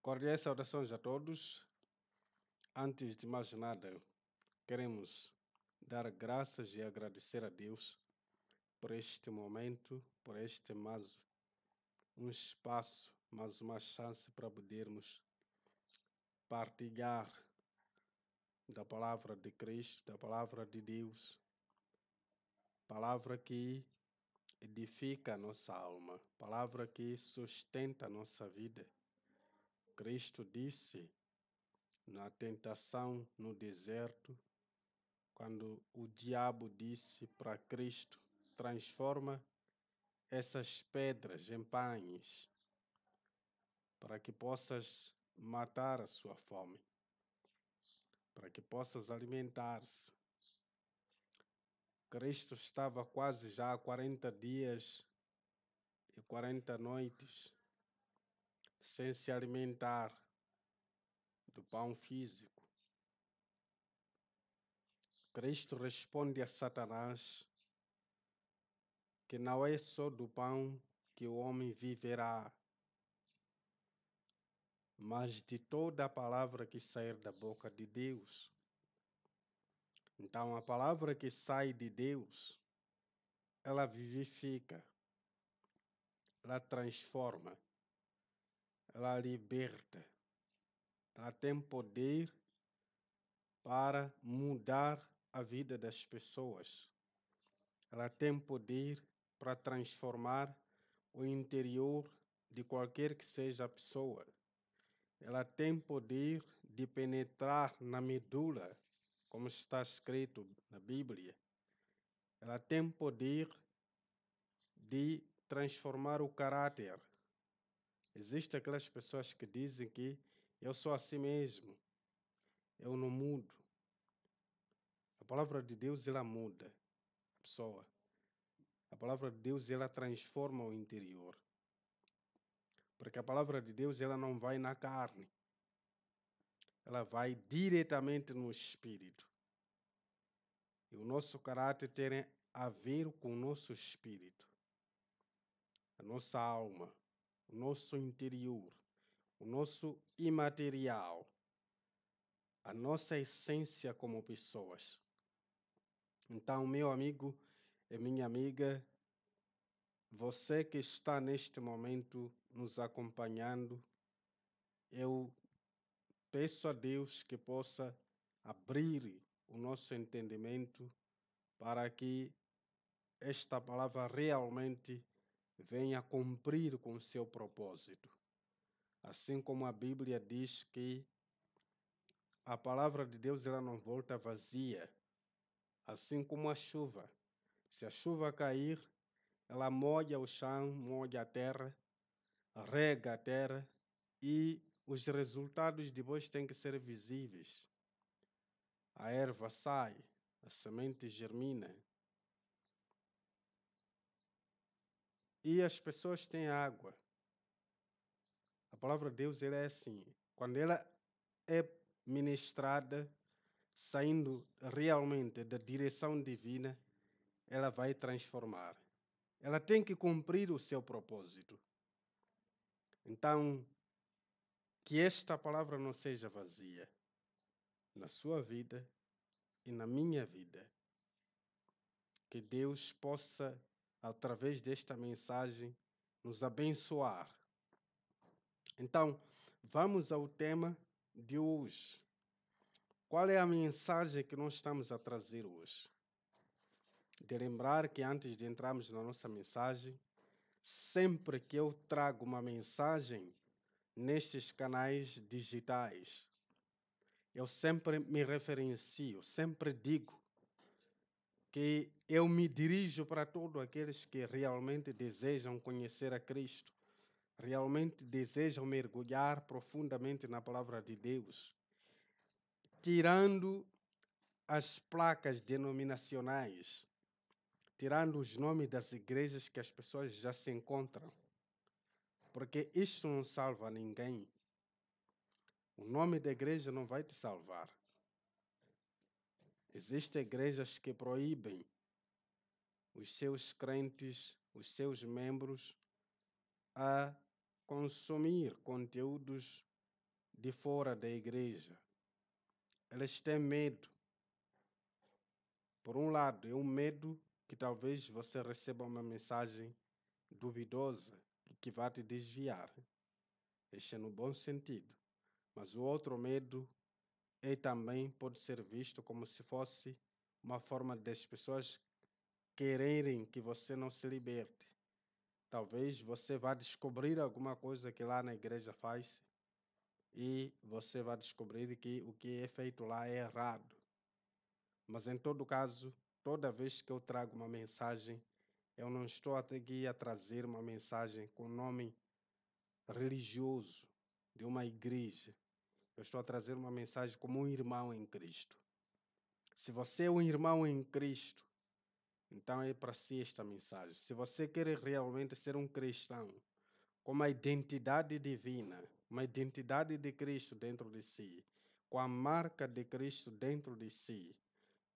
Cordiais saudações a todos. Antes de mais nada, queremos dar graças e agradecer a Deus por este momento, por este mais um espaço, mais uma chance para podermos partilhar da palavra de Cristo, da palavra de Deus, palavra que edifica a nossa alma, palavra que sustenta a nossa vida. Cristo disse na tentação no deserto, quando o diabo disse para Cristo: transforma essas pedras em pães, para que possas matar a sua fome, para que possas alimentar-se. Cristo estava quase já há 40 dias e 40 noites sem se alimentar do pão físico. Cristo responde a Satanás que não é só do pão que o homem viverá, mas de toda a palavra que sair da boca de Deus. Então, a palavra que sai de Deus, ela vivifica, ela transforma, ela liberta, ela tem poder para mudar a vida das pessoas. Ela tem poder para transformar o interior de qualquer que seja a pessoa. Ela tem poder de penetrar na medula, como está escrito na Bíblia. Ela tem poder de transformar o caráter. Existem aquelas pessoas que dizem que eu sou assim mesmo, eu não mudo. A palavra de Deus, ela muda a pessoa. A palavra de Deus, ela transforma o interior. Porque a palavra de Deus, ela não vai na carne. Ela vai diretamente no espírito. E o nosso caráter tem a ver com o nosso espírito, a nossa alma, o nosso interior, o nosso imaterial, a nossa essência como pessoas. Então, meu amigo e minha amiga, você que está neste momento nos acompanhando, eu peço a Deus que possa abrir o nosso entendimento para que esta palavra realmente venha cumprir com o seu propósito. Assim como a Bíblia diz que a palavra de Deus ela não volta vazia, assim como a chuva. Se a chuva cair, ela molha o chão, molha a terra, rega a terra e os resultados depois têm que ser visíveis. A erva sai, a semente germina e as pessoas têm água. A palavra de Deus ela é assim. Quando ela é ministrada, saindo realmente da direção divina, ela vai transformar. Ela tem que cumprir o seu propósito. Então, que esta palavra não seja vazia na sua vida e na minha vida. Que Deus possa, através desta mensagem, nos abençoar. Então, vamos ao tema de hoje. Qual é a mensagem que nós estamos a trazer hoje? De lembrar que antes de entrarmos na nossa mensagem, sempre que eu trago uma mensagem nestes canais digitais, eu sempre me referencio, sempre digo que eu me dirijo para todos aqueles que realmente desejam conhecer a Cristo, realmente desejam mergulhar profundamente na palavra de Deus, tirando as placas denominacionais, tirando os nomes das igrejas que as pessoas já se encontram, porque isto não salva ninguém. O nome da igreja não vai te salvar. Existem igrejas que proíbem os seus crentes, os seus membros, a consumir conteúdos de fora da igreja. Eles têm medo. Por um lado, é um medo que talvez você receba uma mensagem duvidosa que vai te desviar. Este é no bom sentido. Mas o outro medo também pode ser visto como se fosse uma forma das pessoas quererem que você não se liberte. Talvez você vá descobrir alguma coisa que lá na igreja faz e você vai descobrir que o que é feito lá é errado. Mas em todo caso, toda vez que eu trago uma mensagem, eu não estou aqui a trazer uma mensagem com nome religioso de uma igreja. Eu estou a trazer uma mensagem como um irmão em Cristo. Se você é um irmão em Cristo, então é para si esta mensagem. Se você quer realmente ser um cristão, com uma identidade divina, uma identidade de Cristo dentro de si, com a marca de Cristo dentro de si,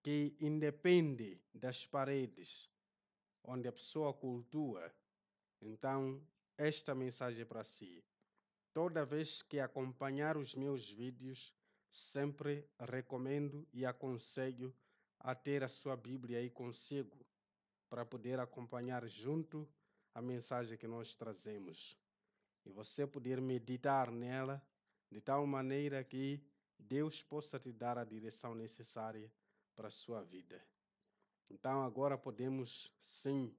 que independe das paredes onde a pessoa cultua, então esta mensagem é para si. Toda vez que acompanhar os meus vídeos, sempre recomendo e aconselho a ter a sua Bíblia aí consigo, para poder acompanhar junto a mensagem que nós trazemos. E você poder meditar nela de tal maneira que Deus possa te dar a direção necessária para a sua vida. Então agora podemos sim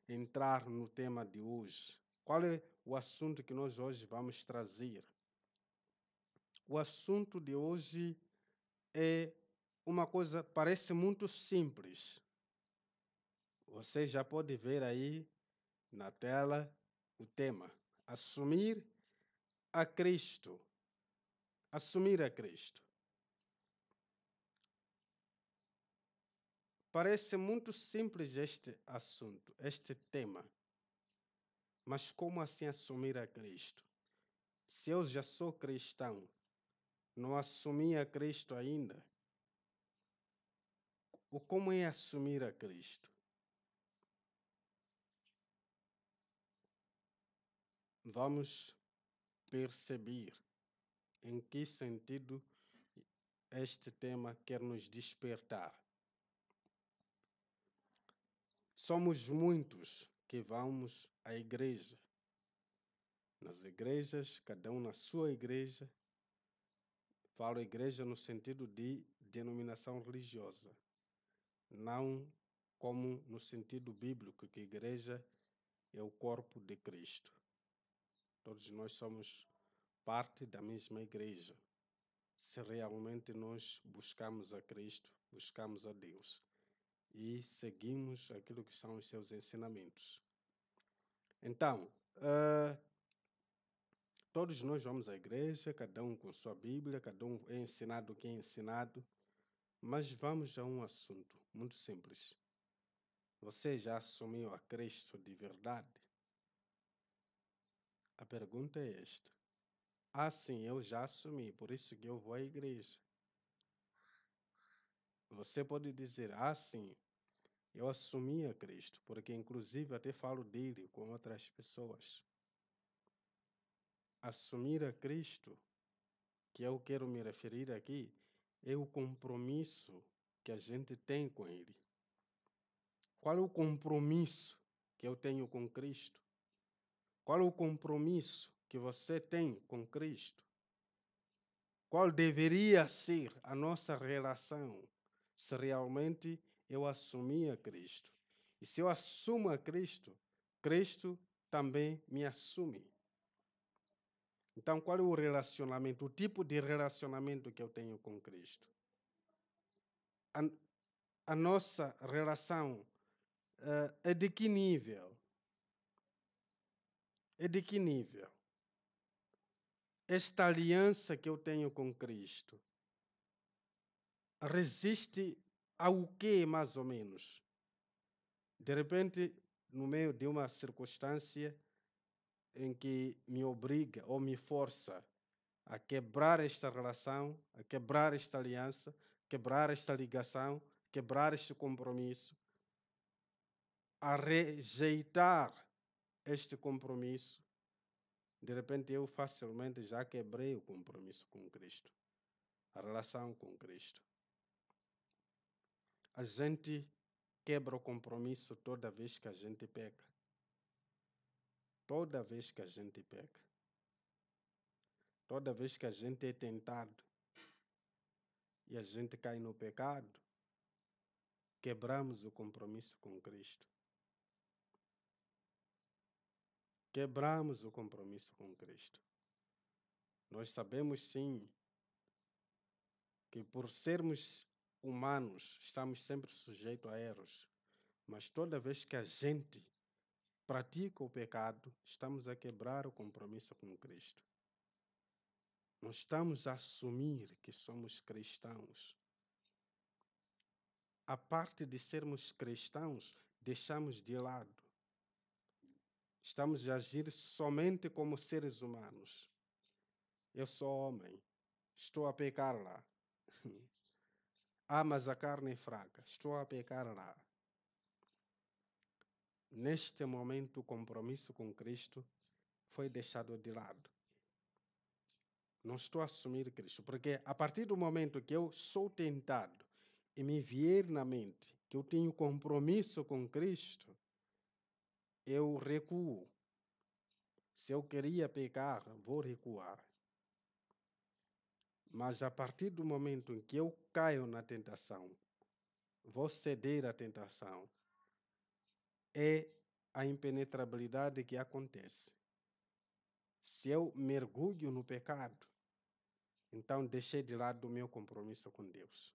entrar no tema de hoje. Qual é o assunto que nós hoje vamos trazer? O assunto de hoje é uma coisa, parece muito simples. Você já pode ver aí na tela o tema: assumir a Cristo. Assumir a Cristo. Parece muito simples este assunto, este tema. Mas como assim assumir a Cristo? Se eu já sou cristão, não assumi a Cristo ainda? O como é assumir a Cristo? Vamos perceber em que sentido este tema quer nos despertar. Somos muitos que vamos à igreja. Nas igrejas, cada um na sua igreja. Falo igreja no sentido de denominação religiosa, não como no sentido bíblico, que igreja é o corpo de Cristo. Todos nós somos parte da mesma igreja, se realmente nós buscamos a Cristo, buscamos a Deus e seguimos aquilo que são os seus ensinamentos. Então, todos nós vamos à igreja, cada um com sua Bíblia, cada um é ensinado o que é ensinado, mas vamos a um assunto muito simples. Você já assumiu a Cristo de verdade? A pergunta é esta. Ah, sim, eu já assumi, por isso que eu vou à igreja. Você pode dizer, ah, sim, eu assumi a Cristo, porque inclusive até falo dele com outras pessoas. Assumir a Cristo, que eu quero me referir aqui, é o compromisso que a gente tem com Ele. Qual é o compromisso que eu tenho com Cristo? Qual é o compromisso que você tem com Cristo? Qual deveria ser a nossa relação se realmente eu assumir a Cristo? E se eu assumo a Cristo, Cristo também me assume. Então, qual é o relacionamento, o tipo de relacionamento que eu tenho com Cristo? A nossa relação é de que nível? É de que nível? Esta aliança que eu tenho com Cristo resiste ao que, mais ou menos? De repente, no meio de uma circunstância em que me obriga ou me força a quebrar esta relação, a quebrar esta aliança, quebrar esta ligação, quebrar este compromisso, a rejeitar este compromisso, De repente eu facilmente já quebrei o compromisso com Cristo, a relação com Cristo. A gente quebra o compromisso toda vez que a gente peca. Toda vez que a gente peca. Toda vez que a gente é tentado e a gente cai no pecado, quebramos o compromisso com Cristo. Quebramos o compromisso com Cristo. Nós sabemos sim que por sermos humanos, estamos sempre sujeitos a erros. Mas toda vez que a gente pratica o pecado, estamos a quebrar o compromisso com Cristo. Não estamos a assumir que somos cristãos. A parte de sermos cristãos, deixamos de lado. Estamos a agir somente como seres humanos. Eu sou homem, estou a pecar lá. Mas a carne é fraca, estou a pecar lá. Neste momento, o compromisso com Cristo foi deixado de lado. Não estou a assumir Cristo, porque a partir do momento que eu sou tentado e me vier na mente que eu tenho compromisso com Cristo, eu recuo. Se eu queria pecar, vou recuar. Mas a partir do momento em que eu caio na tentação, vou ceder à tentação, é a impenetrabilidade que acontece. Se eu mergulho no pecado, então deixei de lado o meu compromisso com Deus.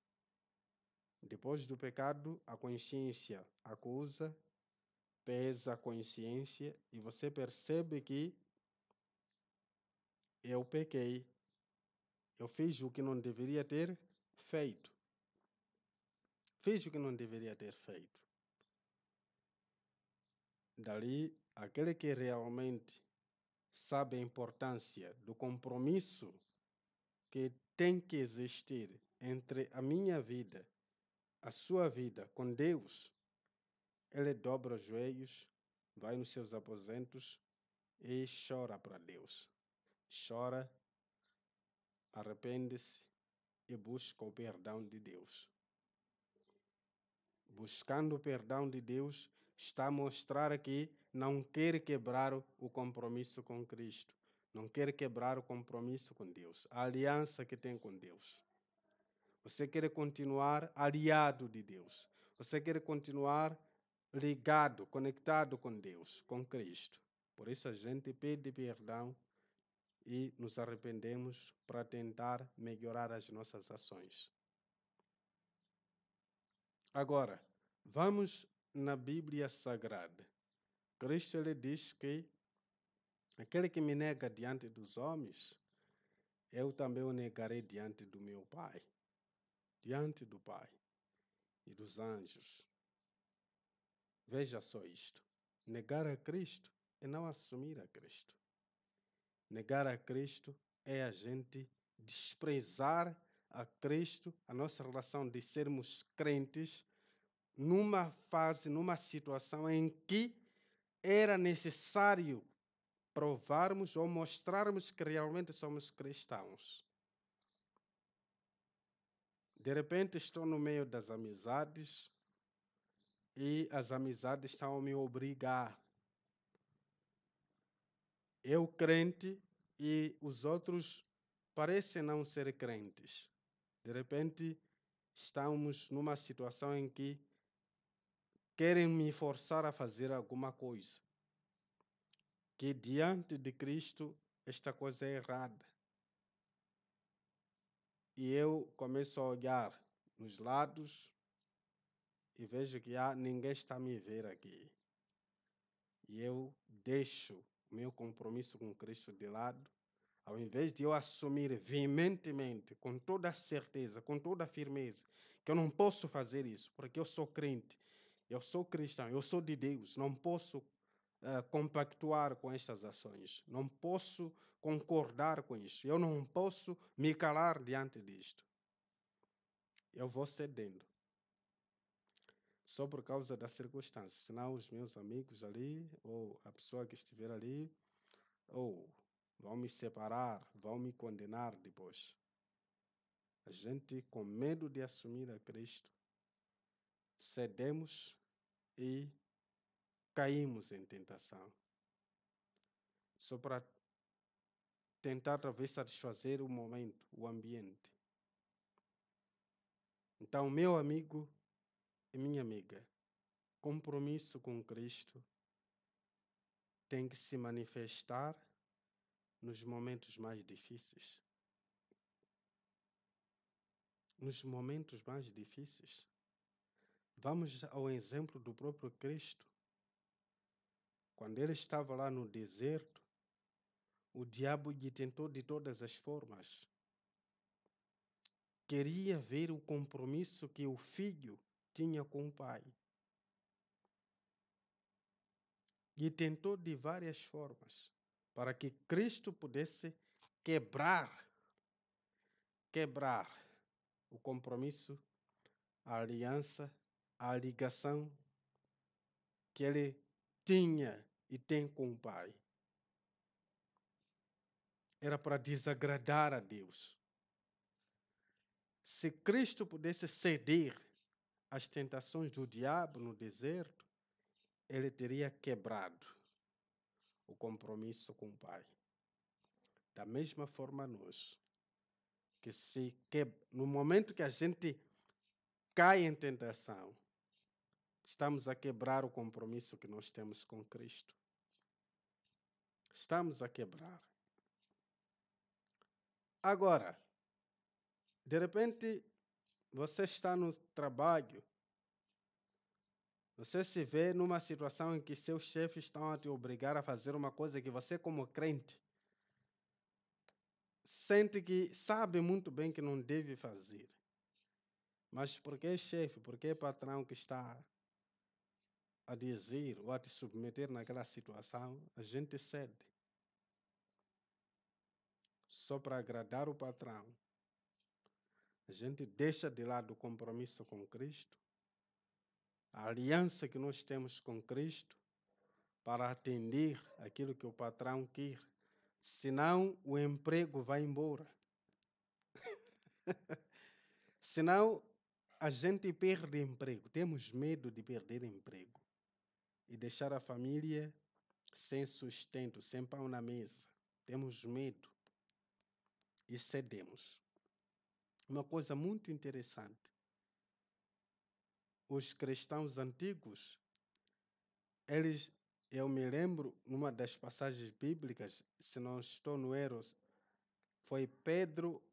Depois do pecado, a consciência acusa, pesa a consciência e você percebe que eu pequei, eu fiz o que não deveria ter feito. Fiz o que não deveria ter feito. Dali, aquele que realmente sabe a importância do compromisso que tem que existir entre a minha vida, a sua vida com Deus, ele dobra os joelhos, vai nos seus aposentos e chora para Deus. Chora, arrepende-se e busca o perdão de Deus. Buscando o perdão de Deus, está a mostrar que não quer quebrar o compromisso com Cristo. Não quer quebrar o compromisso com Deus, a aliança que tem com Deus. Você quer continuar aliado de Deus. Você quer continuar ligado, conectado com Deus, com Cristo. Por isso a gente pede perdão e nos arrependemos para tentar melhorar as nossas ações. Agora, vamos na Bíblia Sagrada. Cristo ele diz que aquele que me nega diante dos homens, eu também o negarei diante do meu Pai, diante do Pai e dos anjos. Veja só isto. Negar a Cristo é não assumir a Cristo. Negar a Cristo é a gente desprezar a Cristo, a nossa relação de sermos crentes, numa fase, numa situação em que era necessário provarmos ou mostrarmos que realmente somos cristãos. De repente estou no meio das amizades e as amizades estão a me obrigar. Eu crente e os outros parecem não ser crentes. De repente estamos numa situação em que querem me forçar a fazer alguma coisa. Que diante de Cristo esta coisa é errada. E eu começo a olhar nos lados e vejo que ninguém está a me ver aqui. E eu deixo o meu compromisso com Cristo de lado, ao invés de eu assumir veementemente, com toda a certeza, com toda a firmeza, que eu não posso fazer isso, porque eu sou crente, eu sou cristão, eu sou de Deus, não posso compactuar com estas ações, não posso concordar com isso, eu não posso me calar diante disto. Eu vou cedendo. Só por causa das circunstâncias, senão os meus amigos ali, ou a pessoa que estiver ali, ou vão me separar, vão me condenar depois. A gente, com medo de assumir a Cristo, cedemos e caímos em tentação. Só para tentar talvez satisfazer o momento, o ambiente. Então, meu amigo e minha amiga, compromisso com Cristo tem que se manifestar nos momentos mais difíceis. Nos momentos mais difíceis. Vamos ao exemplo do próprio Cristo. Quando ele estava lá no deserto, o diabo lhe tentou de todas as formas. Queria ver o compromisso que o filho tinha com o pai. E tentou de várias formas para que Cristo pudesse quebrar o compromisso, a aliança, a ligação que ele tinha e tem com o Pai. Era para desagradar a Deus. Se Cristo pudesse ceder às tentações do diabo no deserto, ele teria quebrado o compromisso com o Pai. Da mesma forma nós, no momento que a gente cai em tentação, estamos a quebrar o compromisso que nós temos com Cristo. Estamos a quebrar. Agora, de repente, você está no trabalho, você se vê numa situação em que seus chefes estão a te obrigar a fazer uma coisa que você, como crente, sente que sabe muito bem que não deve fazer. Mas porque é chefe, porque é patrão que está a dizer ou a te submeter naquela situação, a gente cede. Só para agradar o patrão. A gente deixa de lado o compromisso com Cristo, a aliança que nós temos com Cristo, para atender aquilo que o patrão quer. Senão, o emprego vai embora. Senão, a gente perde emprego. Temos medo de perder emprego e deixar a família sem sustento, sem pão na mesa. Temos medo e cedemos. Uma coisa muito interessante. Os cristãos antigos, eu me lembro, numa das passagens bíblicas, se não estou no erro, foi Pedro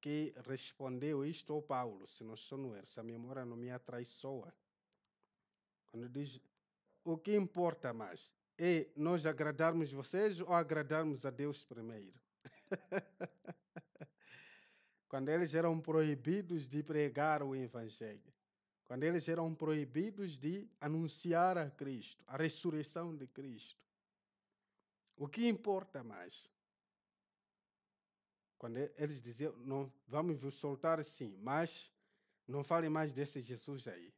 que respondeu isto ao Paulo, se não estou no erro, se a memória não me atraiçoa. Quando diz, o que importa mais? É nós agradarmos vocês ou agradarmos a Deus primeiro? Quando eles eram proibidos de pregar o Evangelho. Quando eles eram proibidos de anunciar a Cristo, a ressurreição de Cristo. O que importa mais? Quando eles diziam, não, vamos vos soltar sim, mas não fale mais desse Jesus aí.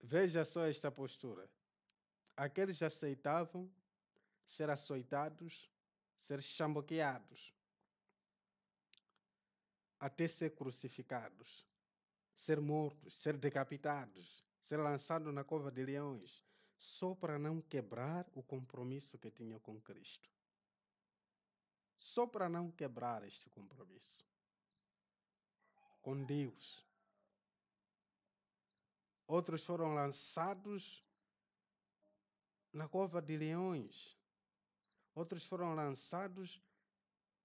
Veja só esta postura. Aqueles aceitavam ser açoitados, ser chamboqueados, até ser crucificados, ser mortos, ser decapitados, ser lançados na cova de leões, só para não quebrar o compromisso que tinha com Cristo. Só para não quebrar este compromisso com Deus. Outros foram lançados na cova de leões. Outros foram lançados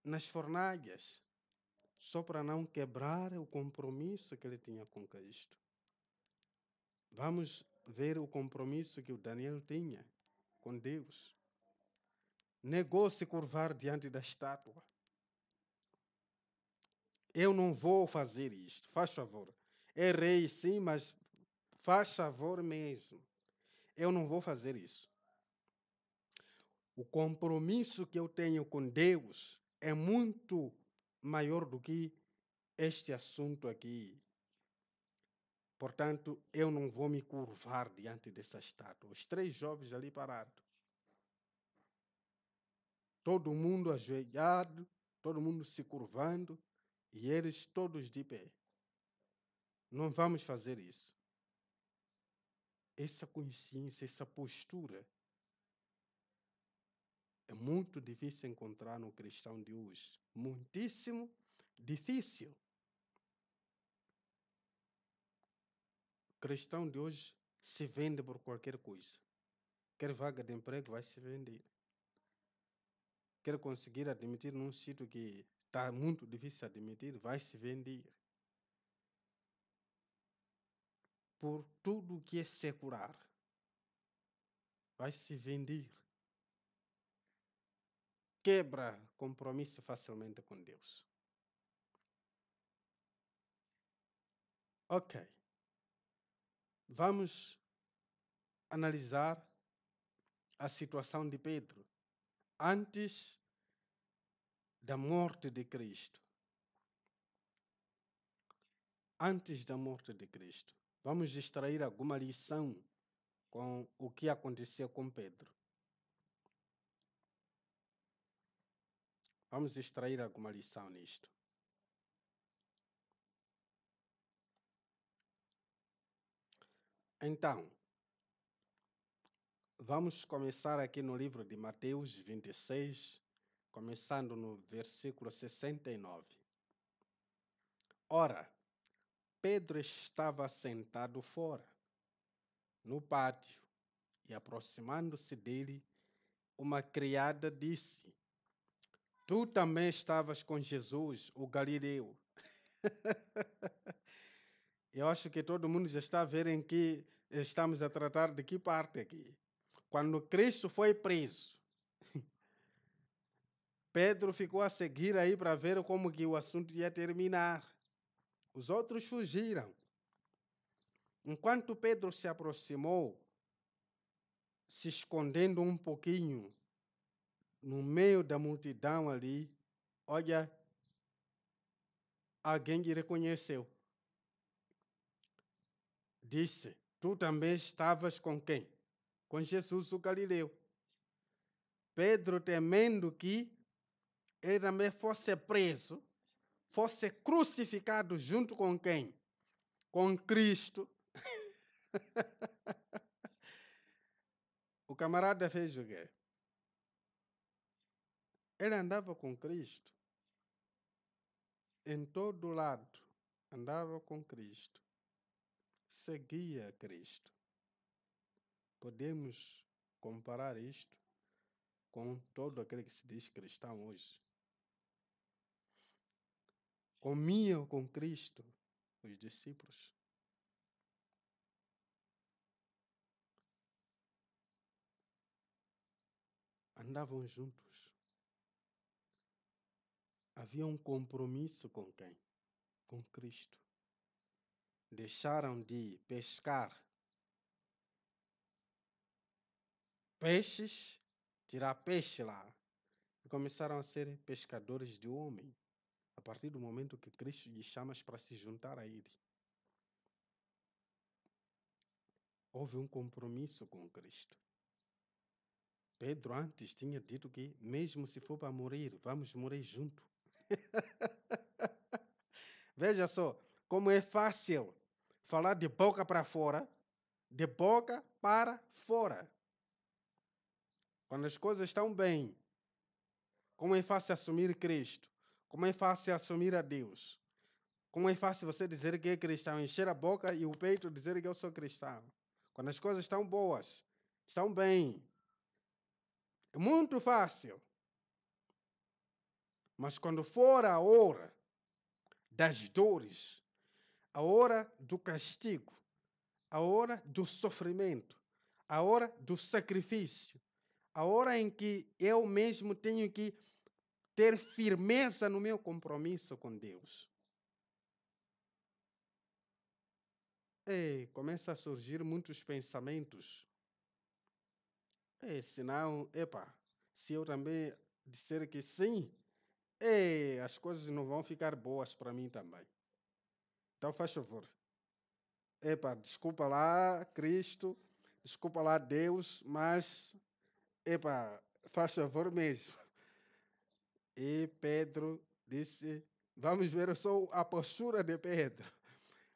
nas fornalhas, só para não quebrar o compromisso que ele tinha com Cristo. Vamos ver o compromisso que o Daniel tinha com Deus. Negou se curvar diante da estátua. Eu não vou fazer isto, faz favor. Errei sim, mas faz favor mesmo. Eu não vou fazer isso. O compromisso que eu tenho com Deus é muito maior do que este assunto aqui. Portanto, eu não vou me curvar diante dessa estátua. Os 3 jovens ali parados. todo mundo ajoelhado, todo mundo se curvando e eles todos de pé. Não vamos fazer isso. Essa consciência, essa postura é muito difícil encontrar no cristão de hoje. Muitíssimo difícil. O cristão de hoje se vende por qualquer coisa. Quer vaga de emprego, vai se vender. Quer conseguir admitir num sítio que está muito difícil admitir, vai se vender. Por tudo que é secular, vai se vender. Quebra compromisso facilmente com Deus. Ok. Vamos analisar a situação de Pedro antes da morte de Cristo. Antes da morte de Cristo. Vamos extrair alguma lição com o que aconteceu com Pedro. Vamos extrair alguma lição nisto. Então, vamos começar aqui no livro de Mateus 26, começando no versículo 69. Ora, Pedro estava sentado fora, no pátio, e aproximando-se dele, uma criada disse: Tu também estavas com Jesus, o Galileu. Eu acho que todo mundo já está a ver em que estamos a tratar de que parte aqui. Quando Cristo foi preso, Pedro ficou a seguir aí para ver como que o assunto ia terminar. Os outros fugiram. Enquanto Pedro se aproximou, se escondendo um pouquinho no meio da multidão ali, olha, alguém lhe reconheceu. Disse: Tu também estavas com quem? Com Jesus o Galileu. Pedro, temendo que ele também fosse preso, fosse crucificado junto com quem? Com Cristo. O camarada fez o quê? Ele andava com Cristo. Em todo lado, andava com Cristo. Seguia Cristo. Podemos comparar isto com todo aquele que se diz cristão hoje. Comiam com Cristo os discípulos. Andavam juntos. Havia um compromisso com quem? Com Cristo. Deixaram de pescar peixes, tirar peixe lá, e começaram a ser pescadores de homem. A partir do momento que Cristo lhes chama para se juntar a Ele. Houve um compromisso com Cristo. Pedro antes tinha dito que, mesmo se for para morrer, vamos morrer junto. Veja só, como é fácil falar de boca para fora, de boca para fora. Quando as coisas estão bem, como é fácil assumir Cristo, como é fácil assumir a Deus, como é fácil você dizer que é cristão, encher a boca e o peito dizer que eu sou cristão. Quando as coisas estão boas, estão bem, é muito fácil. Mas quando for a hora das dores, a hora do castigo, a hora do sofrimento, a hora do sacrifício, a hora em que eu mesmo tenho que ter firmeza no meu compromisso com Deus. E começa a surgir muitos pensamentos. Senão, se eu também disser que sim, as coisas não vão ficar boas para mim também. Então faz favor. Desculpa lá, Cristo, desculpa lá, Deus, mas, faz favor mesmo. E Pedro disse, vamos ver só a postura de Pedro.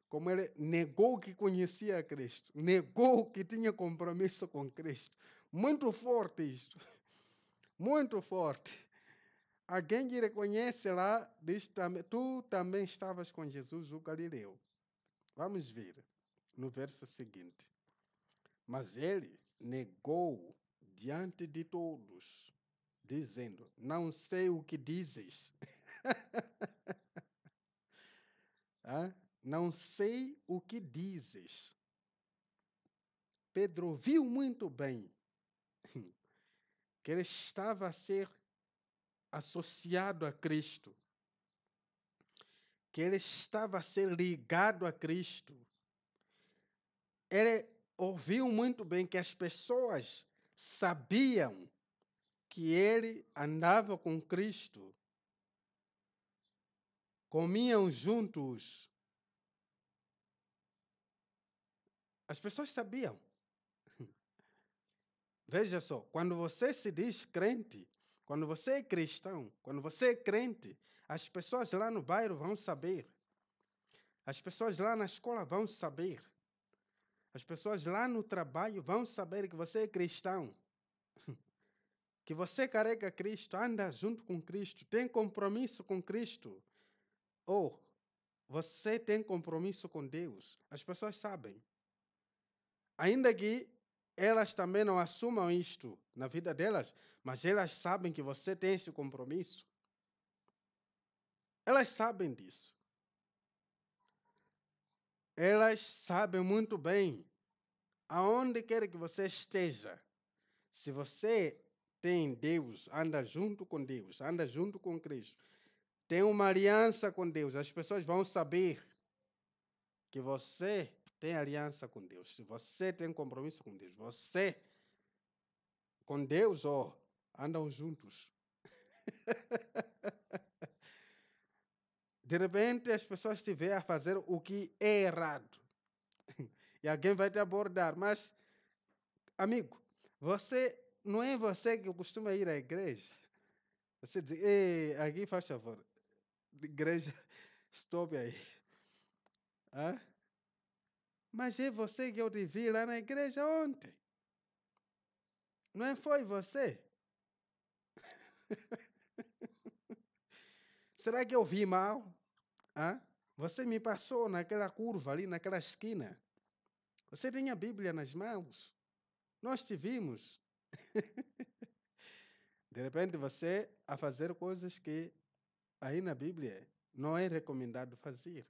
Como ele negou que conhecia Cristo, negou que tinha compromisso com Cristo. Muito forte isto, muito forte. Alguém que reconhece lá, diz também, tu também estavas com Jesus, o Galileu. Vamos ver no verso seguinte. Mas ele negou diante de todos, dizendo, não sei o que dizes. Não sei o que dizes. Pedro viu muito bem que ele estava a ser associado a Cristo, que ele estava a ser ligado a Cristo. Ele ouviu muito bem que as pessoas sabiam que ele andava com Cristo, comiam juntos. As pessoas sabiam. Veja só, quando você se diz crente, quando você é cristão, quando você é crente, as pessoas lá no bairro vão saber. As pessoas lá na escola vão saber. As pessoas lá no trabalho vão saber que você é cristão. Que você carrega Cristo, anda junto com Cristo, tem compromisso com Cristo. Ou você tem compromisso com Deus. As pessoas sabem. Ainda que elas também não assumam isto na vida delas, mas elas sabem que você tem esse compromisso. Elas sabem disso. Elas sabem muito bem aonde quer que você esteja. Se você tem Deus, anda junto com Deus, anda junto com Cristo, tem uma aliança com Deus, as pessoas vão saber que você tem aliança com Deus. Se você tem compromisso com Deus, você com Deus, andam juntos. De repente, as pessoas te veem a fazer o que é errado. E alguém vai te abordar. Mas, amigo, você não é você que costuma ir à igreja. Você diz, ei, aqui faz favor. Igreja, stop aí. Hã? Mas é você que eu te vi lá na igreja ontem. Não foi você? Será que eu vi mal? Hã? Você me passou naquela curva ali, naquela esquina. Você tinha a Bíblia nas mãos. Nós te vimos. De repente você a fazer coisas que aí na Bíblia não é recomendado fazer.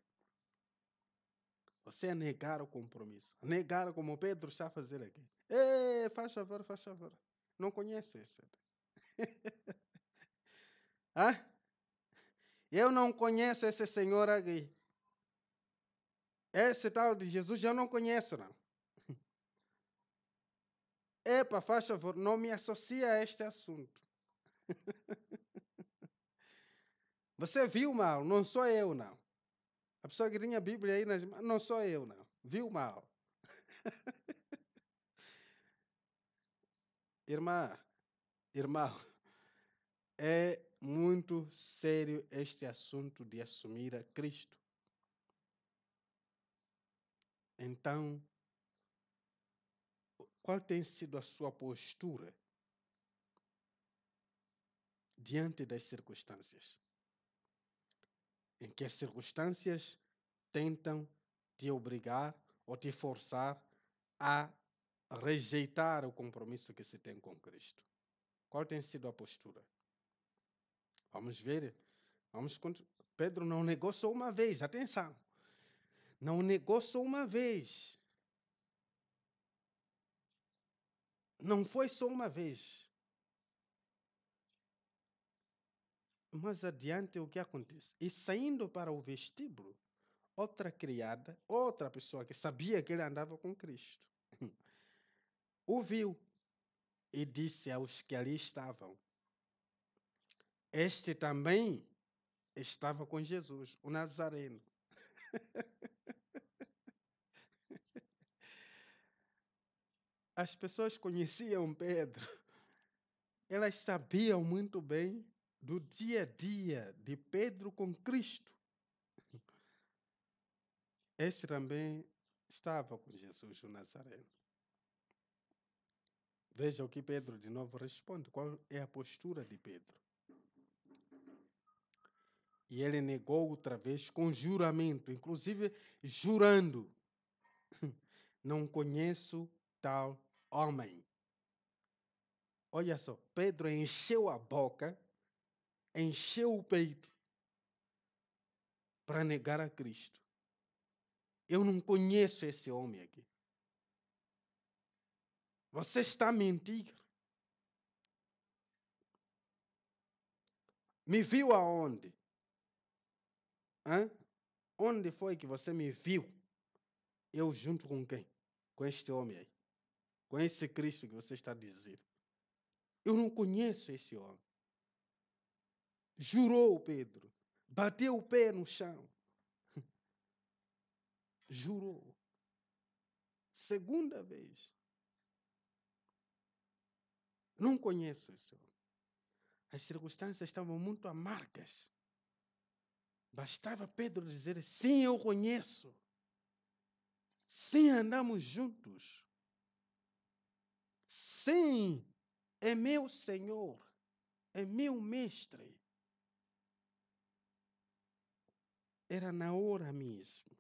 Você a negar o compromisso. Negar como Pedro está a fazer aqui. Ei, faz favor, faz favor. Não conhece isso. Hã? Eu não conheço esse senhor aqui. Esse tal de Jesus eu não conheço, não. Epa, faz favor, não me associa a este assunto. Você viu mal, não sou eu, não. A pessoa que tinha a Bíblia aí nas mãos, não sou eu, não. Viu mal. Irmã, irmão, é muito sério este assunto de assumir a Cristo. Então, qual tem sido a sua postura diante das circunstâncias? Em que as circunstâncias tentam te obrigar ou te forçar a rejeitar o compromisso que se tem com Cristo. Qual tem sido a postura? Vamos ver. Pedro não negou só uma vez, atenção. Não negou só uma vez. Não foi só uma vez. Mais adiante, o que acontece? E saindo para o vestíbulo, outra criada, outra pessoa que sabia que ele andava com Cristo, o viu e disse aos que ali estavam: Este também estava com Jesus, o Nazareno. As pessoas conheciam Pedro, elas sabiam muito bem do dia a dia de Pedro com Cristo. Esse também estava com Jesus, o Nazareno. Veja o que Pedro de novo responde. Qual é a postura de Pedro? E ele negou outra vez com juramento, inclusive jurando: não conheço tal homem. Olha só, Pedro encheu a boca, encheu o peito para negar a Cristo. Eu não conheço esse homem aqui. Você está a mentir. Me viu aonde? Hã? Onde foi que você me viu? Eu junto com quem? Com este homem aí. Com esse Cristo que você está a dizer. Eu não conheço esse homem. Jurou Pedro. Bateu o pé no chão. Jurou. Segunda vez. Não conheço esse homem. As circunstâncias estavam muito amargas. Bastava Pedro dizer: sim, eu conheço. Sim, andamos juntos. Sim, é meu Senhor. É meu mestre. Era na hora mesmo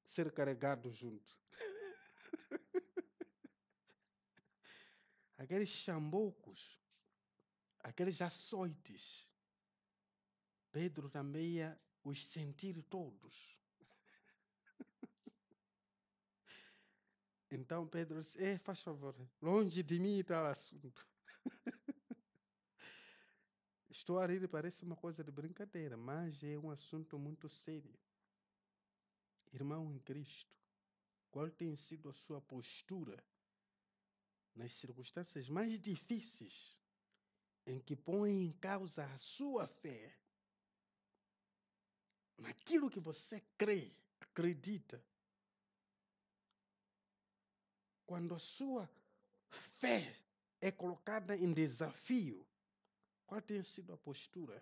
ser carregado junto. Aqueles chambocos, aqueles açoites, Pedro também ia os sentir todos. Então Pedro disse: faz favor, longe de mim tal assunto. Estou a rir, parece uma coisa de brincadeira, mas é um assunto muito sério. Irmão em Cristo, qual tem sido a sua postura nas circunstâncias mais difíceis em que põe em causa a sua fé, naquilo que você crê, acredita? Quando a sua fé é colocada em desafio, qual tem sido a postura?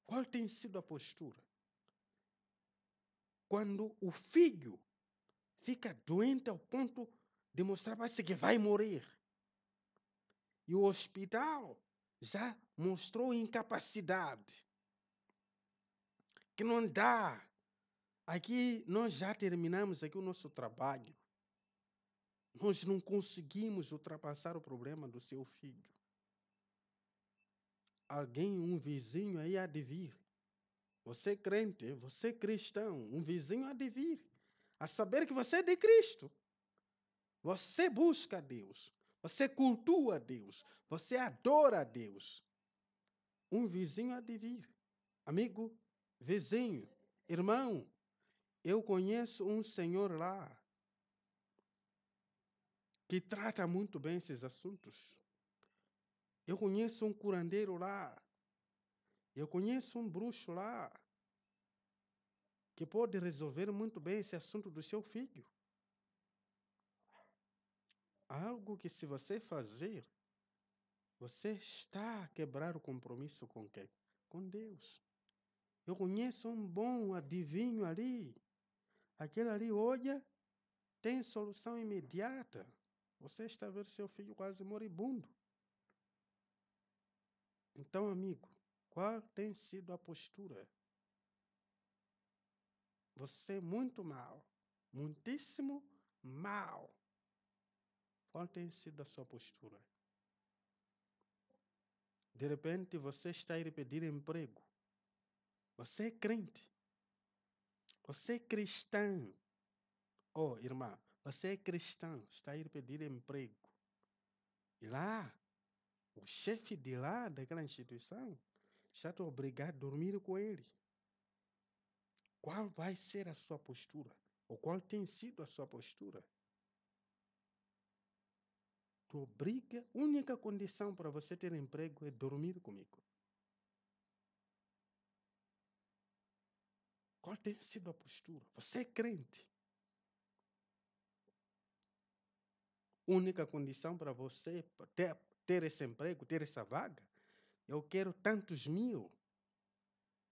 Qual tem sido a postura? Quando o filho fica doente ao ponto de mostrar para si que vai morrer, e o hospital já mostrou incapacidade, que não dá. Aqui nós já terminamos aqui o nosso trabalho. Nós não conseguimos ultrapassar o problema do seu filho. Alguém, um vizinho aí há de vir. Você é crente, você é cristão, um vizinho há de vir. A saber que você é de Cristo. Você busca a Deus. Você cultua a Deus. Você adora a Deus. Um vizinho há de vir. Amigo, vizinho, irmão, eu conheço um senhor lá que trata muito bem esses assuntos. Eu conheço um curandeiro lá. Eu conheço um bruxo lá que pode resolver muito bem esse assunto do seu filho. Algo que, se você fazer, você está a quebrar o compromisso com quem? Com Deus. Eu conheço um bom adivinho ali. Aquele ali, olha, tem solução imediata. Você está a ver seu filho quase moribundo. Então, amigo, qual tem sido a postura? Você é muito mal, muitíssimo mal. Qual tem sido a sua postura? De repente, você está a ir pedir emprego. Você é crente. Você é cristão. Oh, irmã, você é cristão, está a ir pedir emprego. E lá, o chefe de lá, daquela instituição, está a te obrigar a dormir com ele. Qual vai ser a sua postura? Ou qual tem sido a sua postura? Tu obriga, única condição para você ter emprego é dormir comigo. Qual tem sido a postura? Você é crente. Única condição para você ter ter esse emprego, ter essa vaga. Eu quero tantos mil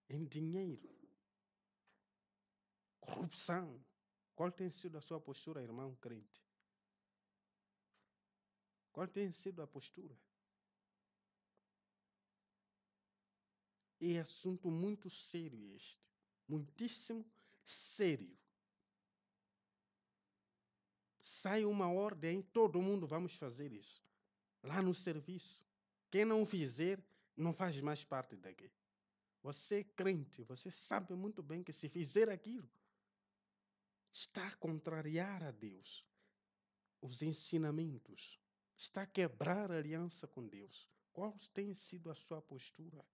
em dinheiro. Corrupção. Qual tem sido a sua postura, irmão crente? Qual tem sido a postura? É assunto muito sério este. Muitíssimo sério. Sai uma ordem, todo mundo vamos fazer isso. Lá no serviço. Quem não fizer, não faz mais parte daqui. Você é crente, você sabe muito bem que se fizer aquilo, está a contrariar a Deus, os ensinamentos, está a quebrar a aliança com Deus. Qual tem sido a sua postura?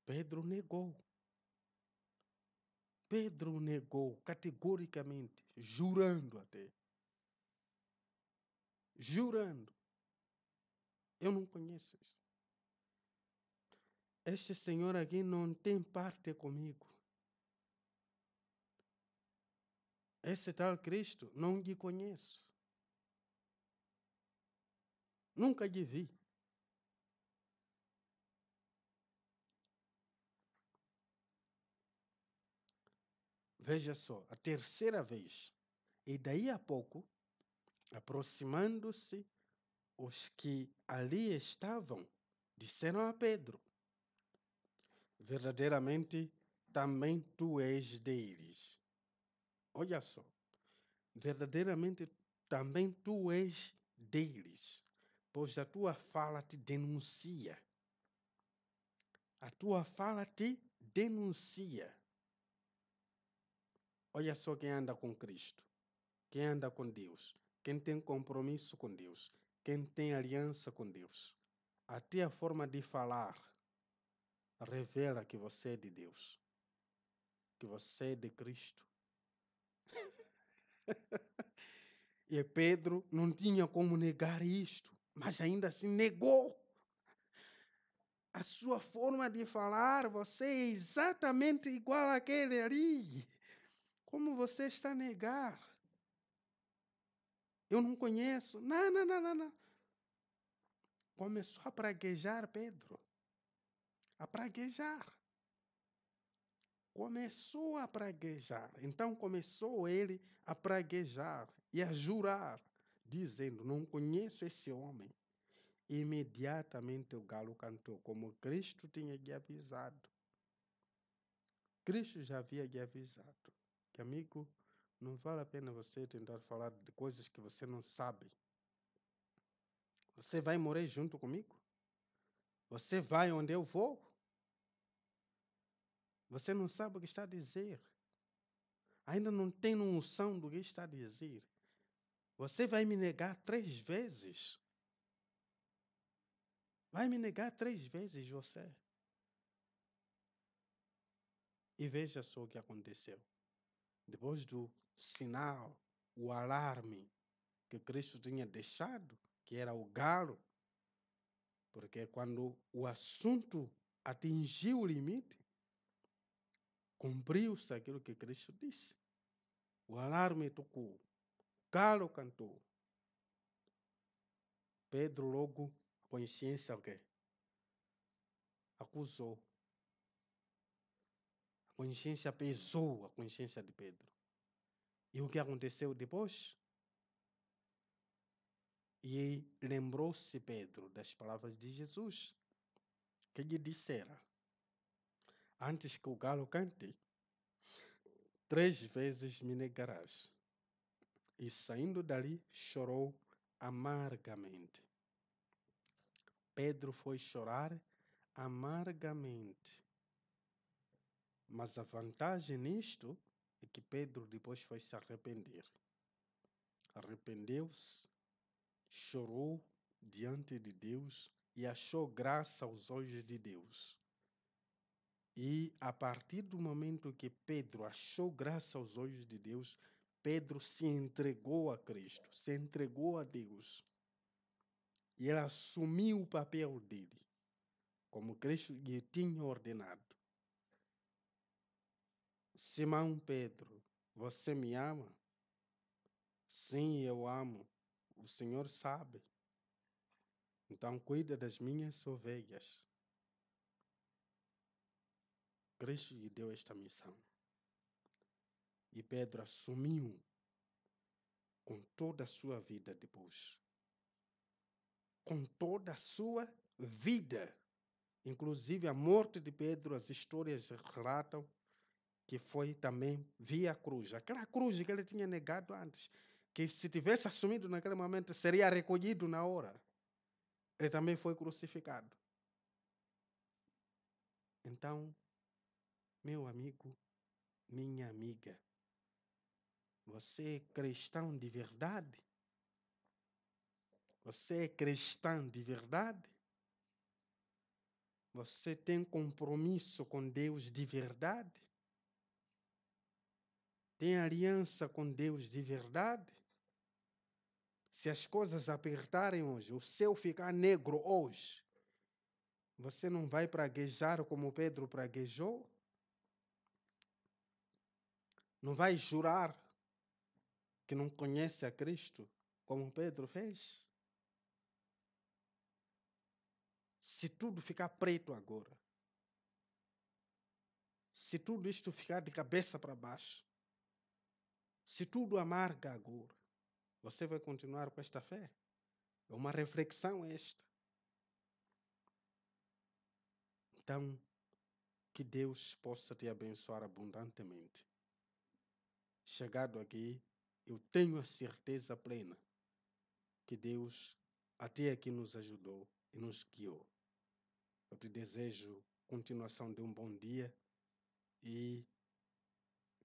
Pedro negou. Pedro negou categoricamente, jurando até. Jurando. Eu não conheço isso. Este senhor aqui não tem parte comigo. Esse tal Cristo, não lhe conheço. Nunca lhe vi. Veja só, a terceira vez. E daí a pouco, aproximando-se, os que ali estavam, disseram a Pedro: verdadeiramente, também tu és deles. Olha só, verdadeiramente, também tu és deles, pois a tua fala te denuncia. A tua fala te denuncia. Olha só quem anda com Cristo, quem anda com Deus, quem tem compromisso com Deus, quem tem aliança com Deus. Até a forma de falar revela que você é de Deus, que você é de Cristo. E Pedro não tinha como negar isto, mas ainda assim negou. A sua forma de falar, você é exatamente igual àquele ali. Como você está a negar? Eu não conheço. Não, não, não, não, não. Começou a praguejar Pedro. A praguejar. Começou a praguejar. Então começou ele a praguejar e a jurar, dizendo: não conheço esse homem. Imediatamente o galo cantou, como Cristo tinha lhe avisado. Cristo já havia lhe avisado que, amigo, não vale a pena você tentar falar de coisas que você não sabe. Você vai morrer junto comigo? Você vai onde eu vou? Você não sabe o que está a dizer. Ainda não tem noção do que está a dizer. Você vai me negar 3 vezes. Vai me negar 3 vezes você. E veja só o que aconteceu. Depois do sinal, o alarme que Cristo tinha deixado, que era o galo, porque quando o assunto atingiu o limite, cumpriu-se aquilo que Cristo disse. O alarme tocou, o galo cantou. Pedro logo, a consciência o quê? Acusou. A consciência pesou a consciência de Pedro. E o que aconteceu depois? E lembrou-se Pedro das palavras de Jesus, que lhe dissera: antes que o galo cante, 3 vezes me negarás. E saindo dali, chorou amargamente. Pedro foi chorar amargamente. Mas a vantagem nisto é que Pedro depois foi se arrepender. Arrependeu-se, chorou diante de Deus e achou graça aos olhos de Deus. E a partir do momento que Pedro achou graça aos olhos de Deus, Pedro se entregou a Cristo, se entregou a Deus. E ele assumiu o papel dele, como Cristo lhe tinha ordenado. Simão Pedro, você me ama? Sim, eu amo. o Senhor sabe. Então, cuida das minhas ovelhas. Cristo lhe deu esta missão. E Pedro assumiu com toda a sua vida depois. Com toda a sua vida. Inclusive a morte de Pedro, as histórias relatam que foi também via cruz. Aquela cruz que ele tinha negado antes, que se tivesse assumido naquele momento, seria recolhido na hora. Ele também foi crucificado. Então, meu amigo, minha amiga, você é cristão de verdade? Você é cristã de verdade? Você tem compromisso com Deus de verdade? Tem aliança com Deus de verdade? Se as coisas apertarem hoje, o céu ficar negro hoje, você não vai praguejar como Pedro praguejou? Não vai jurar que não conhece a Cristo como Pedro fez? Se tudo ficar preto agora, se tudo isto ficar de cabeça para baixo, se tudo amarga agora, você vai continuar com esta fé? É uma reflexão esta. Então, que Deus possa te abençoar abundantemente. Chegado aqui, eu tenho a certeza plena que Deus até aqui nos ajudou e nos guiou. Eu te desejo continuação de um bom dia e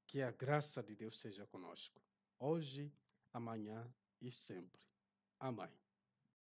que a graça de Deus seja conosco, hoje, amanhã e sempre. Amém.